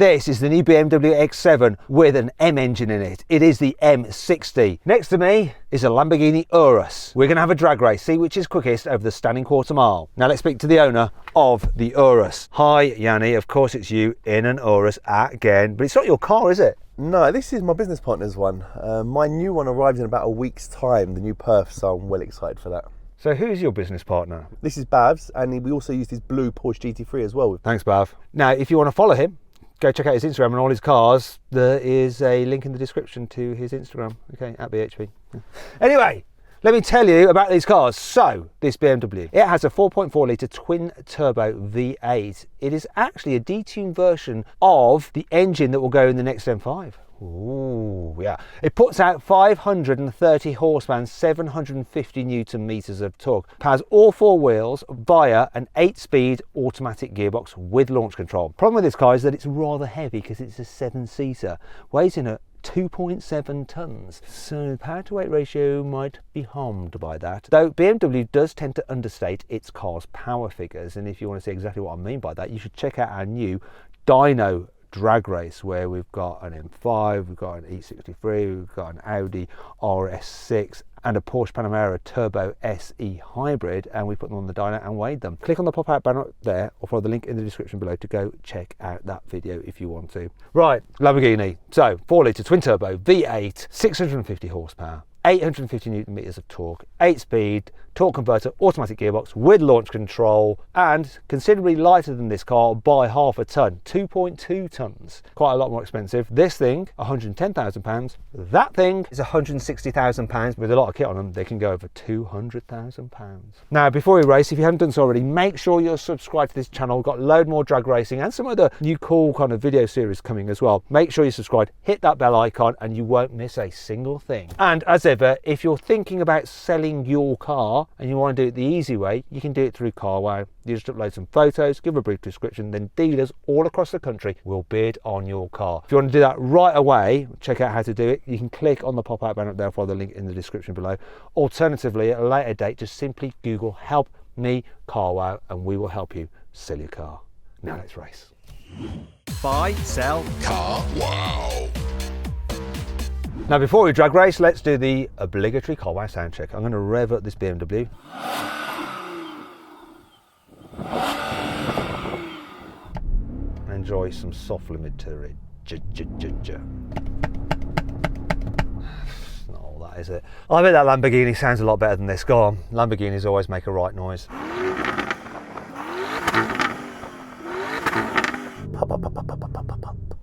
This is the new BMW X7 with an M engine in it. It is the M60. Next to me is a Lamborghini Urus. We're going to have a drag race, see which is quickest over the standing quarter mile. Now let's speak to the owner of the Urus. Hi Yianni, of course it's you in an Urus again, but it's not your car, is it? No, this is my business partner's one. My new one arrives in about a week's time, the new Perth, so I'm well excited for that. So who's your business partner? This is Bav's, and we also used his blue Porsche GT3 as well. Thanks, Bav. Now, if you want to follow him, go check out his Instagram and all his cars. There is a link in the description to his Instagram, okay, at BHP. Anyway, let me tell you about these cars. So, this BMW, it has a 4.4 litre twin turbo V8. It is actually a detuned version of the engine that will go in the next M5. Ooh, yeah. It puts out 530 horsepower and 750 newton meters of torque. Powers all four wheels via an 8-speed automatic gearbox with launch control. Problem with this car is that it's rather heavy because it's a 7-seater. Weighs in at 2.7 tons. So power to weight ratio might be harmed by that. Though BMW does tend to understate its car's power figures. And if you want to see exactly what I mean by that, you should check out our new dyno drag race, where we've got an M5, we've got an E63, we've got an Audi RS6 and a Porsche Panamera Turbo SE hybrid, and we put them on the dyno and weighed them. Click on the pop-out banner there or follow the link in the description below to go check out that video if you want to. Right, Lamborghini. So 4 litre twin turbo V8, 650 horsepower, 850 newton meters of torque, 8-speed torque converter, automatic gearbox with launch control, and considerably lighter than this car by half a ton, 2.2 tons. Quite a lot more expensive. This thing, £110,000. That thing is £160,000. With a lot of kit on them, they can go over £200,000. Now, before we race, if you haven't done so already, make sure you're subscribed to this channel. We've got a load more drag racing and some other new cool kind of video series coming as well. Make sure you subscribe, hit that bell icon, and you won't miss a single thing. And as ever, if you're thinking about selling your car and you want to do it the easy way, you can do it through Carwow. You just upload some photos, give a brief description, then dealers all across the country will bid on your car. If you want to do that right away, check out how to do it. You can click on the pop-out banner up there, follow the link in the description below. Alternatively, at a later date, just simply Google "Help Me Carwow" and we will help you sell your car. Now let's race. Buy, sell, Carwow. Now before we drag race, let's do the obligatory Carwow sound check. I'm going to rev up this BMW. And enjoy some soft limited. Not all that, is it? I bet that Lamborghini sounds a lot better than this. Go on. Lamborghinis always make a right noise.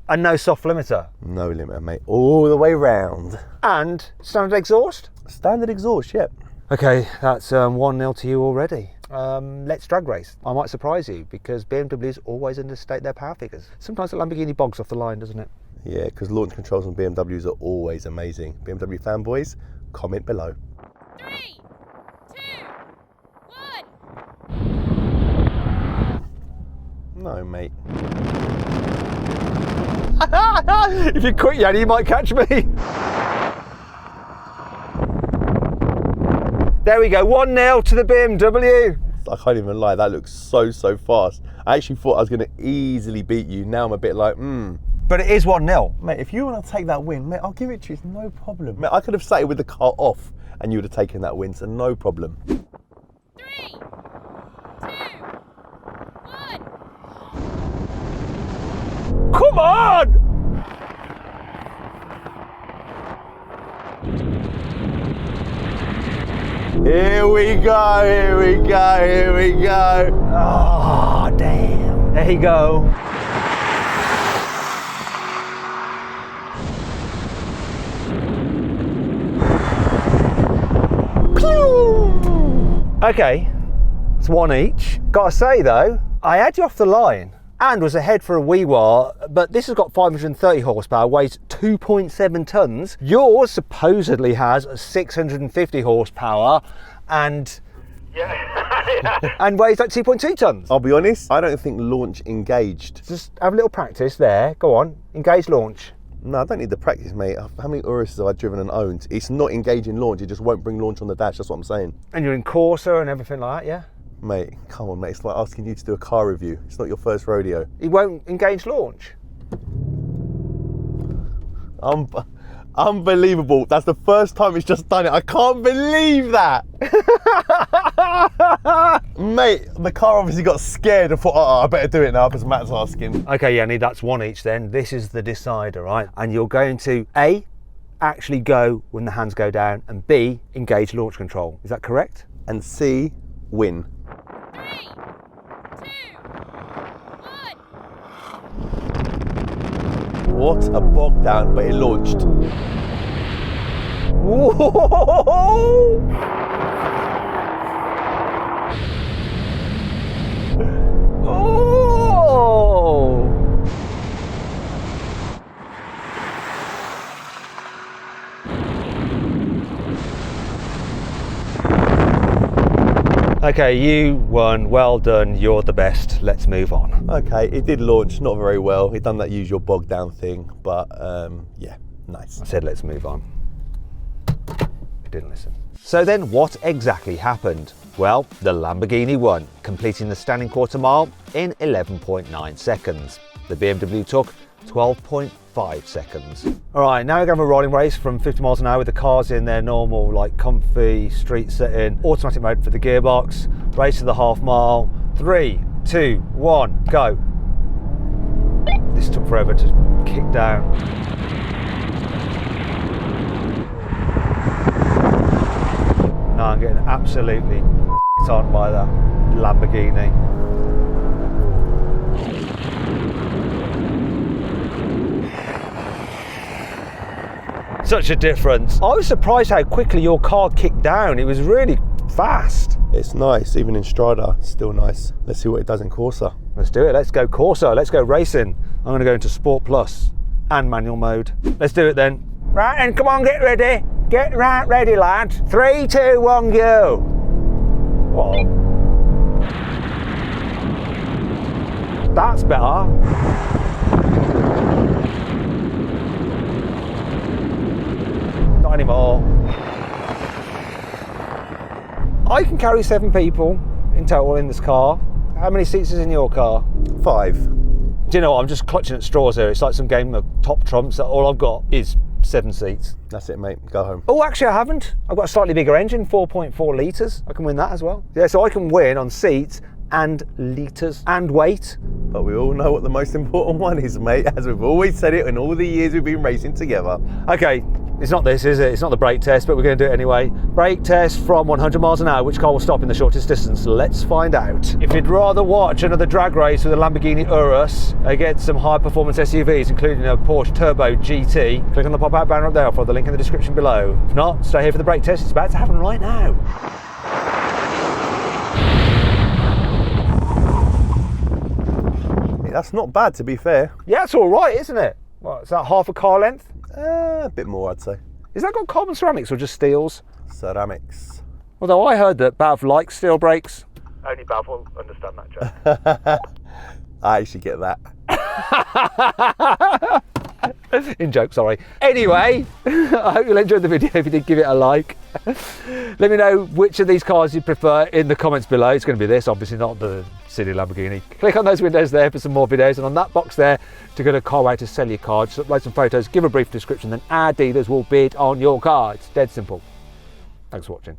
And no soft limiter. No limiter, mate. All the way round. And standard exhaust? Standard exhaust, yep. Okay, that's 1-0 to you already. Let's drag race. I might surprise you because BMWs always understate their power figures. Sometimes the Lamborghini bogs off the line, doesn't it? Yeah, because launch controls on BMWs are always amazing. BMW fanboys, comment below. 3, 2, 1. No, mate. If you're quick, Yianni, you might catch me. There we go, 1-0 to the BMW. I can't even lie, that looks so fast. I actually thought I was going to easily beat you. Now I'm a bit like, But it is 1-0. Mate, if you want to take that win, mate, I'll give it to you, it's no problem. Mate, I could have sat with the car off and you would have taken that win, so no problem. 3, 2, 1. Come on! Here we go, here we go, here we go. Oh, damn. There you go. Okay, it's one each. Gotta say though, I had you off the line and was ahead for a wee while, but this has got 530 horsepower, weighs 2.7 tons. Yours supposedly has 650 horsepower and and weighs like 2.2 tons. I'll be honest, I don't think launch engaged. Just have a little practice there. Go on, engage launch. No, I don't need the practice, mate. How many Uruses have I driven and owned? It's not engaging launch, it just won't bring launch on the dash, that's what I'm saying. And you're in Corsa and everything like that, yeah? Mate, come on, mate. It's like asking you to do a car review. It's not your first rodeo. It won't engage launch. Unbelievable. That's the first time it's just done it. I can't believe that. Mate, the car obviously got scared and thought, oh, I better do it now because Matt's asking. Okay, Yianni, that's one each then. This is the decider, right? And you're going to A, actually go when the hands go down, and B, engage launch control. Is that correct? And C, win. 3, 2, 1. What a bog down, but it launched. Whoa! Oh! Okay, you won. Well done. You're the best. Let's move on. Okay, it did launch, not very well. It done that usual bog down thing, but yeah, nice. I said let's move on. You didn't listen. So then what exactly happened? Well, the Lamborghini won, completing the standing quarter mile in 11.9 seconds. The BMW took 12.5 seconds. All right, now we're going to have a rolling race from 50 miles an hour with the cars in their normal, like comfy street setting, automatic mode for the gearbox, race to the half mile. 3, 2, 1, go. This took forever to kick down. No, I'm getting absolutely on by that Lamborghini. Such a difference. I was surprised how quickly your car kicked down. It was really fast. It's nice, even in Strada, it's still nice. Let's see what it does in Corsa. Let's do it. Let's go Corsa. Let's go racing. I'm going to go into Sport Plus and manual mode. Let's do it then. Right, and come on, get ready. Get right ready, lad. 3, 2, 1, go. Whoa. That's better. Not anymore. I can carry 7 people in total in this car. How many seats is in your car? 5. Do you know what? I'm just clutching at straws here. It's like some game of top trumps that all I've got is 7 seats. That's it, mate. Go home. Oh, actually I haven't. I've got a slightly bigger engine, 4.4 litres. I can win that as well. Yeah, so I can win on seats and litres and weight. But we all know what the most important one is, mate, as we've always said it in all the years we've been racing together. Okay, it's not this, is it? It's not the brake test, but we're going to do it anyway. Brake test from 100 miles an hour. Which car will stop in the shortest distance? Let's find out. If you'd rather watch another drag race with a Lamborghini Urus against some high-performance SUVs, including a Porsche Turbo GT, click on the pop-out banner up there or follow the link in the description below. If not, stay here for the brake test. It's about to happen right now. That's not bad, to be fair. Yeah, it's all right, isn't it? What, is that half a car length? A bit more, I'd say. Is that got carbon ceramics or just steels? Ceramics. Although I heard that Bav likes steel brakes. Only Bav will understand that joke. I actually get that. In joke, sorry. Anyway, I hope you'll enjoy the video. If you did, give it a like. Let me know which of these cars you prefer in the comments below. It's going to be this, obviously not the silly Lamborghini. Click on those windows there for some more videos, and on that box there to go to carwow to sell your car. Just upload some photos, give a brief description, then our dealers will bid on your car. It's dead simple. Thanks for watching.